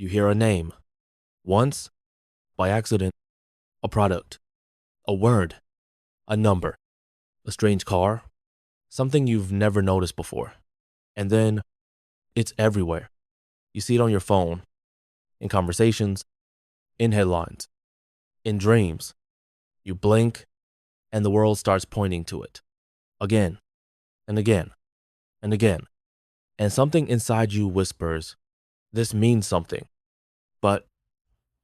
You hear a name. Once, by accident, a product, a word, a number, a strange car, something you've never noticed before. And then it's everywhere. You see it on your phone, in conversations, in headlines, in dreams. You blink, and the world starts pointing to it. Again, and again, and again. And something inside you whispers, this means something, but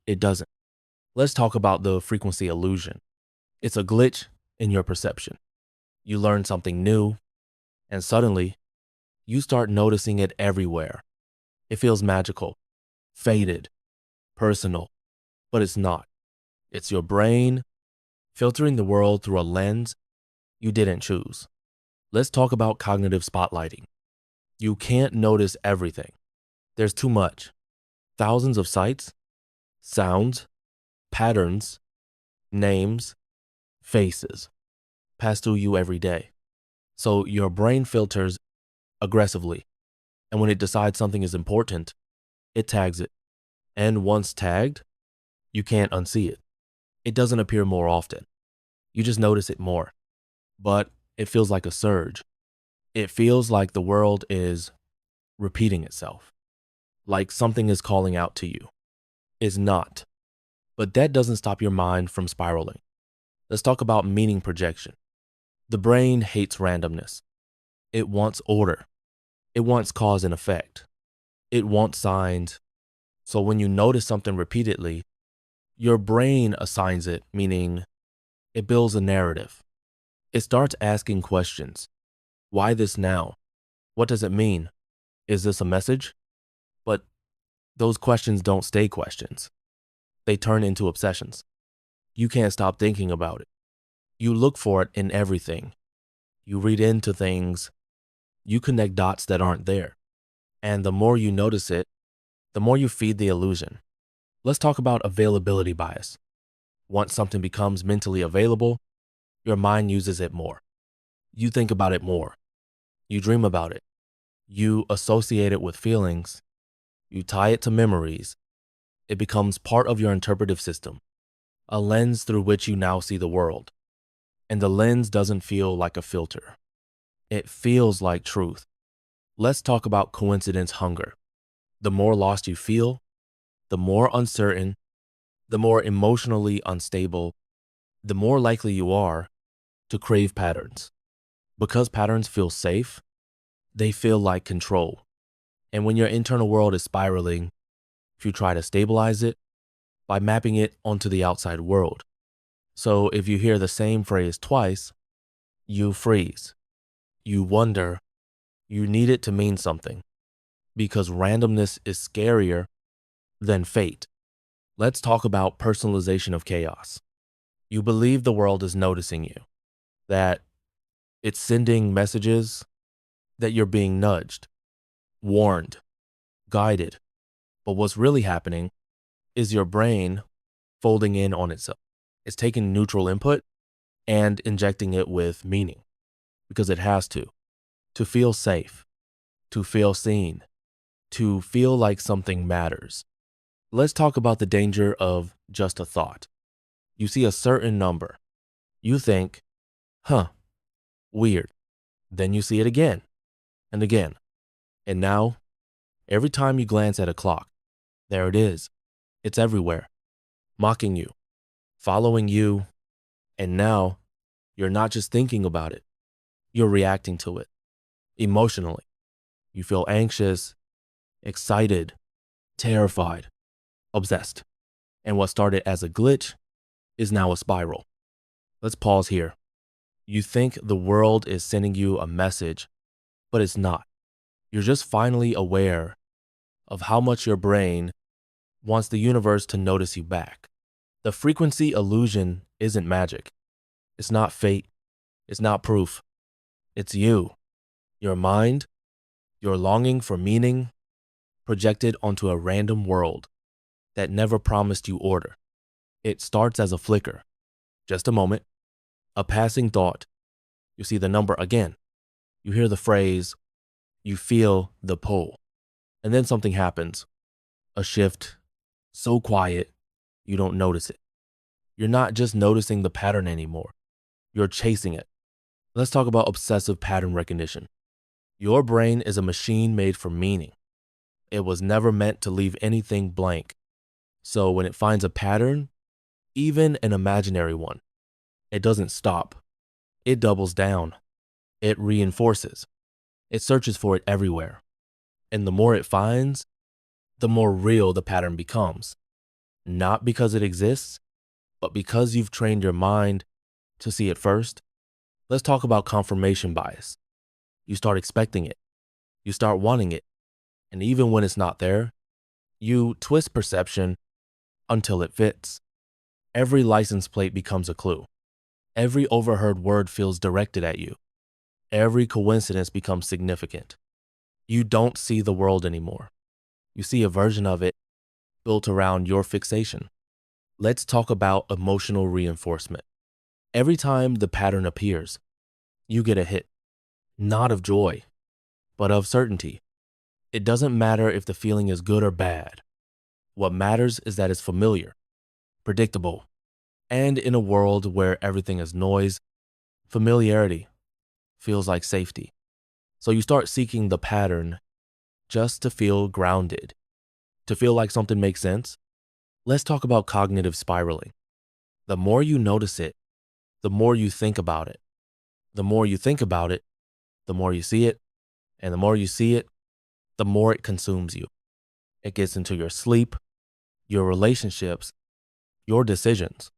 it doesn't. Let's talk about the frequency illusion. It's a glitch in your perception. You learn something new, and suddenly, you start noticing it everywhere. It feels magical, faded, personal, but it's not. It's your brain filtering the world through a lens you didn't choose. Let's talk about cognitive spotlighting. You can't notice everything. There's too much. Thousands of sights, sounds, patterns, names, faces pass through you every day. So your brain filters aggressively. And when it decides something is important, it tags it. And once tagged, you can't unsee it. It doesn't appear more often. You just notice it more. But it feels like a surge. It feels like the world is repeating itself. Like something is calling out to you. It's not. But that doesn't stop your mind from spiraling. Let's talk about meaning projection. The brain hates randomness. It wants order. It wants cause and effect. It wants signs. So when you notice something repeatedly, your brain assigns it, meaning it builds a narrative. It starts asking questions. Why this now? What does it mean? Is this a message? But those questions don't stay questions. They turn into obsessions. You can't stop thinking about it. You look for it in everything. You read into things. You connect dots that aren't there. And the more you notice it, the more you feed the illusion. Let's talk about availability bias. Once something becomes mentally available, your mind uses it more. You think about it more. You dream about it. You associate it with feelings. You tie it to memories. It becomes part of your interpretive system, a lens through which you now see the world. And the lens doesn't feel like a filter. It feels like truth. Let's talk about coincidence hunger. The more lost you feel, the more uncertain, the more emotionally unstable, the more likely you are to crave patterns. Because patterns feel safe, they feel like control. And when your internal world is spiraling, if you try to stabilize it by mapping it onto the outside world. So if you hear the same phrase twice, you freeze. You wonder, you need it to mean something, because randomness is scarier than fate. Let's talk about personalization of chaos. You believe the world is noticing you, that it's sending messages, that you're being nudged, warned, guided. But what's really happening is your brain folding in on itself. It's taking neutral input and injecting it with meaning, because it has to feel safe, to feel seen, to feel like something matters. Let's talk about the danger of just a thought. You see a certain number. You think, weird. Then you see it again and again. And now, every time you glance at a clock, there it is. It's everywhere, mocking you, following you. And now, you're not just thinking about it. You're reacting to it emotionally. You feel anxious, excited, terrified, obsessed. And what started as a glitch is now a spiral. Let's pause here. You think the world is sending you a message, but it's not. You're just finally aware of how much your brain wants the universe to notice you back. The frequency illusion isn't magic. It's not fate. It's not proof. It's you, your mind, your longing for meaning projected onto a random world that never promised you order. It starts as a flicker, just a moment, a passing thought. You see the number again. You hear the phrase, you feel the pull. And then something happens. A shift so quiet you don't notice it. You're not just noticing the pattern anymore, you're chasing it. Let's talk about obsessive pattern recognition. Your brain is a machine made for meaning. It was never meant to leave anything blank. So when it finds a pattern, even an imaginary one, it doesn't stop. It doubles down. It reinforces. It searches for it everywhere. And the more it finds, the more real the pattern becomes. Not because it exists, but because you've trained your mind to see it first. Let's talk about confirmation bias. You start expecting it. You start wanting it. And even when it's not there, you twist perception until it fits. Every license plate becomes a clue. Every overheard word feels directed at you. Every coincidence becomes significant. You don't see the world anymore. You see a version of it built around your fixation. Let's talk about emotional reinforcement. Every time the pattern appears, you get a hit, not of joy, but of certainty. It doesn't matter if the feeling is good or bad. What matters is that it's familiar, predictable, and in a world where everything is noise, familiarity feels like safety. So you start seeking the pattern just to feel grounded, to feel like something makes sense. Let's talk about cognitive spiraling. The more you notice it, the more you think about it. The more you think about it, the more you see it. And the more you see it, the more it consumes you. It gets into your sleep, your relationships, your decisions.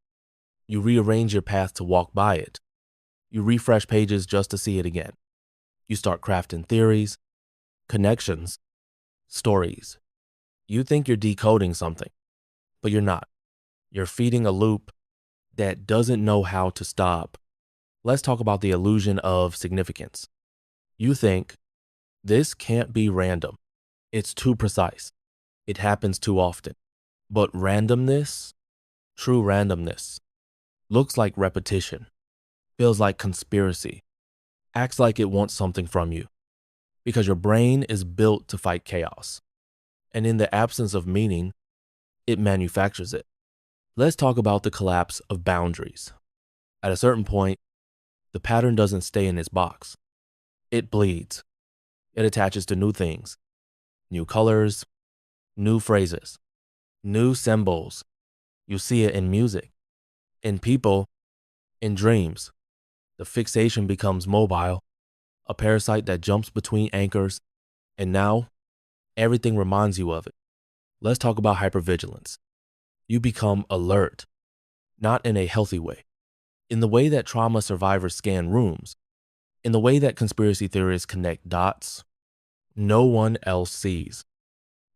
You rearrange your path to walk by it. You refresh pages just to see it again. You start crafting theories, connections, stories. You think you're decoding something, but you're not. You're feeding a loop that doesn't know how to stop. Let's talk about the illusion of significance. You think, this can't be random. It's too precise. It happens too often. But randomness, true randomness, looks like repetition, feels like conspiracy, acts like it wants something from you, because your brain is built to fight chaos. And in the absence of meaning, it manufactures it. Let's talk about the collapse of boundaries. At a certain point, the pattern doesn't stay in its box. It bleeds. It attaches to new things, new colors, new phrases, new symbols. You see it in music, in people, in dreams. The fixation becomes mobile, a parasite that jumps between anchors, and now everything reminds you of it. Let's talk about hypervigilance. You become alert, not in a healthy way, in the way that trauma survivors scan rooms, in the way that conspiracy theorists connect dots no one else sees.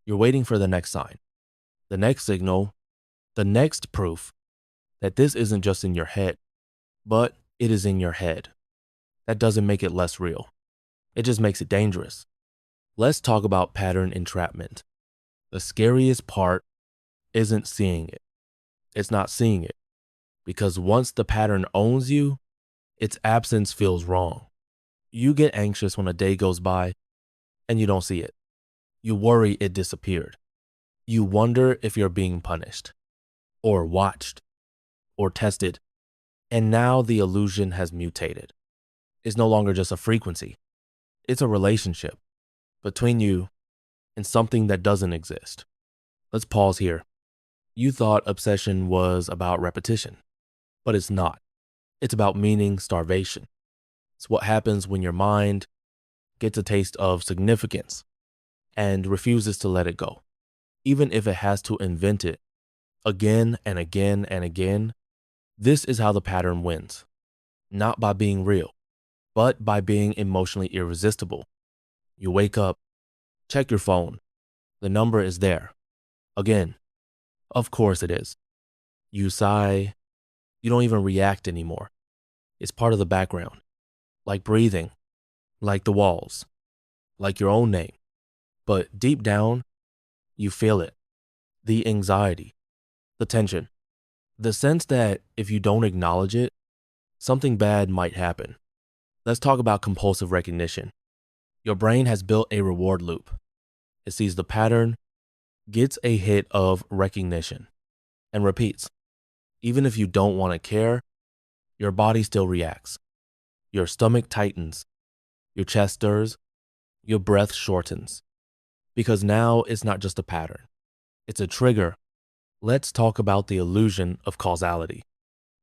You're waiting for the next sign, the next signal, the next proof that this isn't just in your head, but it is in your head. That doesn't make it less real. It just makes it dangerous. Let's talk about pattern entrapment. The scariest part isn't seeing it. It's not seeing it. Because once the pattern owns you, its absence feels wrong. You get anxious when a day goes by and you don't see it. You worry it disappeared. You wonder if you're being punished, or watched, or tested. And now the illusion has mutated. It's no longer just a frequency. It's a relationship between you and something that doesn't exist. Let's pause here. You thought obsession was about repetition, but it's not. It's about meaning starvation. It's what happens when your mind gets a taste of significance and refuses to let it go. Even if it has to invent it again and again and again, this is how the pattern wins. Not by being real, but by being emotionally irresistible. You wake up, check your phone. The number is there. Again, of course it is. You sigh. You don't even react anymore. It's part of the background. Like breathing, like the walls, like your own name. But deep down, you feel it. The anxiety, the tension, the sense that if you don't acknowledge it, something bad might happen. Let's talk about compulsive recognition. Your brain has built a reward loop. It sees the pattern, gets a hit of recognition and repeats. Even if you don't want to care, your body still reacts. Your stomach tightens, your chest stirs, your breath shortens. Because now it's not just a pattern, it's a trigger. Let's talk about the illusion of causality.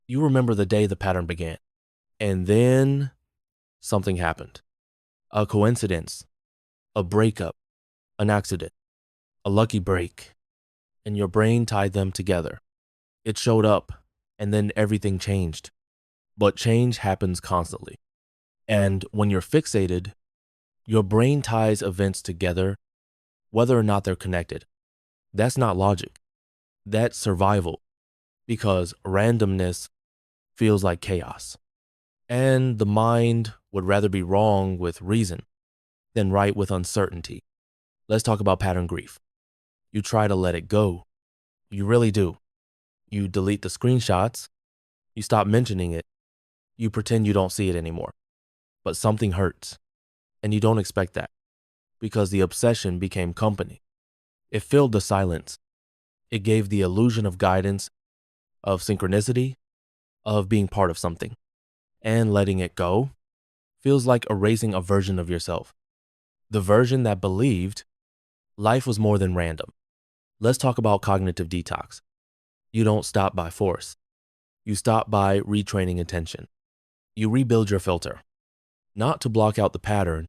You remember the day the pattern began, and then something happened. A coincidence, a breakup, an accident, a lucky break, and your brain tied them together. It showed up, and then everything changed. But change happens constantly. And when you're fixated, your brain ties events together, whether or not they're connected. That's not logic. That's survival, because randomness feels like chaos. And the mind would rather be wrong with reason than right with uncertainty. Let's talk about pattern grief. You try to let it go. You really do. You delete the screenshots. You stop mentioning it. You pretend you don't see it anymore. But something hurts. And you don't expect that, because the obsession became company. It filled the silence. It gave the illusion of guidance, of synchronicity, of being part of something. And letting it go feels like erasing a version of yourself. The version that believed life was more than random. Let's talk about cognitive detox. You don't stop by force. You stop by retraining attention. You rebuild your filter, not to block out the pattern,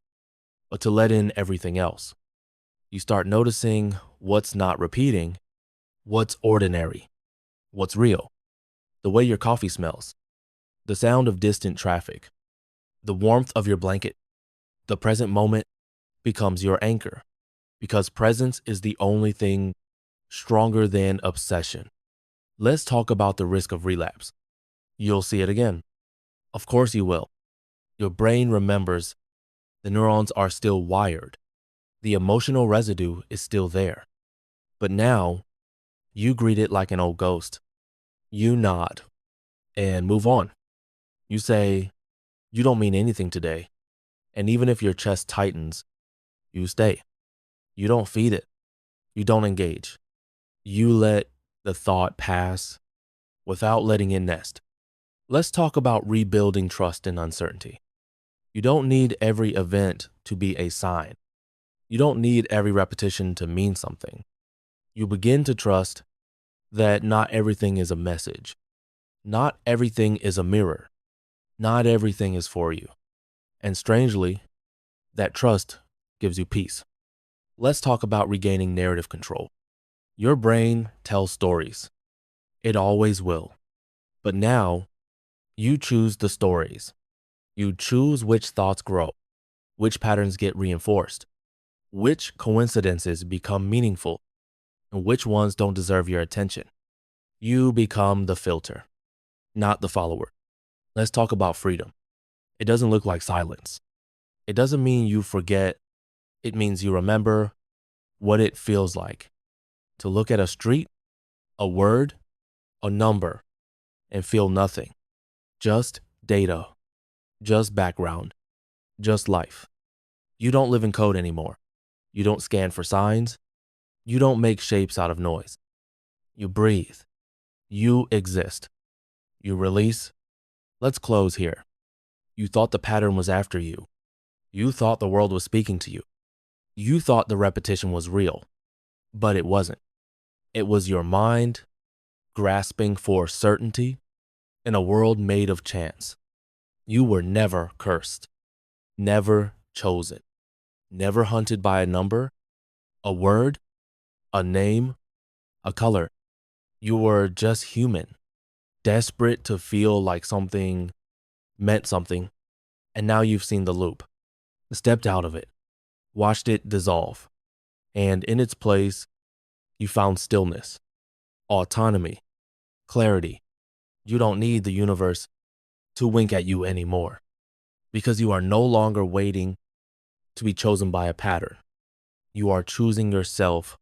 but to let in everything else. You start noticing what's not repeating, what's ordinary, what's real, the way your coffee smells, the sound of distant traffic, the warmth of your blanket. The present moment becomes your anchor, because presence is the only thing stronger than obsession. Let's talk about the risk of relapse. You'll see it again. Of course you will. Your brain remembers. The neurons are still wired. The emotional residue is still there. But now, you greet it like an old ghost. You nod and move on. You say, you don't mean anything today. And even if your chest tightens, you stay. You don't feed it. You don't engage. You let the thought pass without letting it nest. Let's talk about rebuilding trust in uncertainty. You don't need every event to be a sign. You don't need every repetition to mean something. You begin to trust that not everything is a message. Not everything is a mirror. Not everything is for you. And strangely, that trust gives you peace. Let's talk about regaining narrative control. Your brain tells stories. It always will. But now, you choose the stories. You choose which thoughts grow, which patterns get reinforced, which coincidences become meaningful, and which ones don't deserve your attention. You become the filter, not the follower. Let's talk about freedom. It doesn't look like silence. It doesn't mean you forget. It means you remember what it feels like to look at a street, a word, a number, and feel nothing. Just data, just background, just life. You don't live in code anymore. You don't scan for signs. You don't make shapes out of noise. You breathe. You exist. You release. Let's close here. You thought the pattern was after you. You thought the world was speaking to you. You thought the repetition was real, but it wasn't. It was your mind grasping for certainty in a world made of chance. You were never cursed, never chosen, never hunted by a number, a word, a name, a color. You were just human, desperate to feel like something meant something, and now you've seen the loop, stepped out of it, watched it dissolve, and in its place, you found stillness, autonomy, clarity. You don't need the universe to wink at you anymore, because you are no longer waiting to be chosen by a pattern. You are choosing yourself